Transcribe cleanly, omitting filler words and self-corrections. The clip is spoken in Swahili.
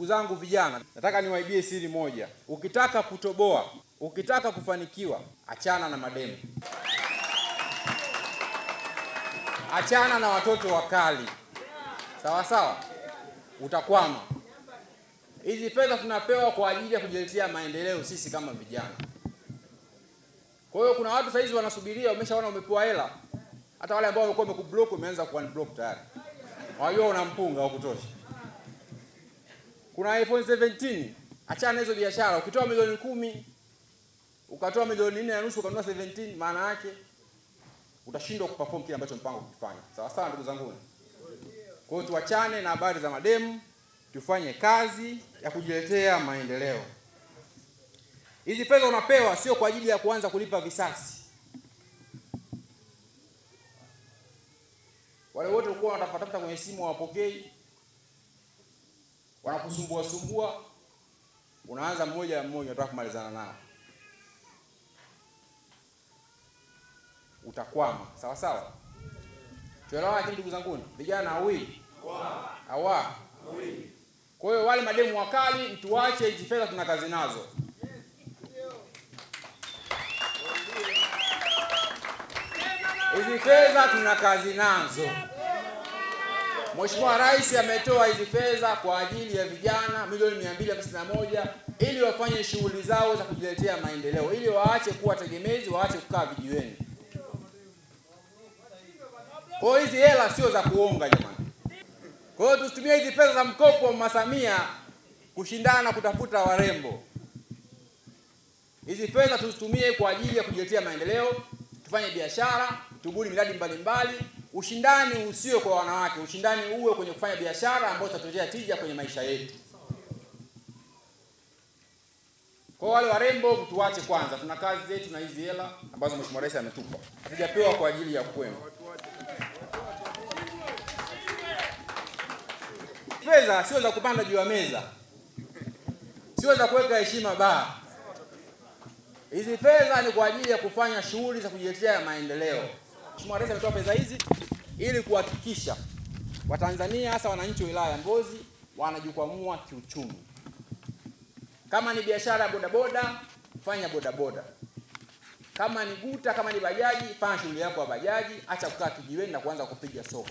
Ndugu zangu vijana, nataka niwaibie siri moja. Ukitaka kutoboa, ukitaka kufanikiwa, achana na mademu. Achana na watoto wakali. Sawa sawa? Utakwama. Hizi fedha tunapewa kwa ajili ya kujiletea maendeleo sisi kama vijana. Kwa hiyo kuna watu saizi wanasubiria, umeshaona umepewa hela. Hata wale ambao walikuwa wamekublock wameanza kuunblock tayari. Wajua una mpunga wa kutosha. Kuna iPhone 17, achana hizo biashara. Ukitoa milioni 10, ukatoa milioni 4.5 ukanunua 17, maana yake utashindwa kuperform kile ambacho mpango kufanya. Sawa sawa ndugu zangu. Kwa hiyo tuachane na habari za mademu, tufanye kazi ya kujiletea maendeleo. Hizi fedha unapewa sio kwa ajili ya kuanza kulipa visasi. Wale wote walikuwa wanatafuta kwenye simu hawapokei, wanakusumbua, unaanza mmoja unataka kumalizana nao. Utakwama, sawa sawa? Tuelewana lakini ndugu zangu, vijana hawa. Kwa hiyo wale mademu wakali mtuache, hizi fedha tuna kazi nazo. Hizi fedha tuna kazi nazo. Mheshimiwa Rais ametoa hizi fedha kwa ajili ya vijana milioni 251 ili wafanye shughuli zao za kujiletea maendeleo, ili waache kuwa tegemezi, waache kukaa vijiweni. Kwa hizi hela sio za kuonga jamani. Kwa hiyo tusitumie hizi fedha za mkopo Mama Samia kushindana kutafuta warembo. Hizi fedha tuzitumie kwa ajili ya kujiletea maendeleo, tufanye biashara, tubuni miradi mbalimbali. Ushindani usio kwa wanawake, ushindani uwe kwenye kufanya biashara ambayo itatuletea tija kwenye maisha yetu. Kwa wale warembo mtuache kwanza, tuna kazi zetu na hizi hela ambazo Mheshimiwa Rais ametupa. Hatujapewa kwa ajili ya kwenu. Fedha sio za kupanda juu ya meza. Sio za kuweka heshima baa. Hizi fedha ni kwa ajili ya kufanya shughuli za kujiletea maendeleo. Mheshimiwa Rais ametoa fedha hizi ili kuhakikisha Watanzania hasa wananchi wa wilaya ya Mbozi wanajikwamua kiuchumi. Kama ni biashara bodaboda, fanya bodaboda. Kama ni guta, kama ni bajaji, fanya shughuli yako ya bajaji, acha kukaa kijiweni na kuanza kupiga soka.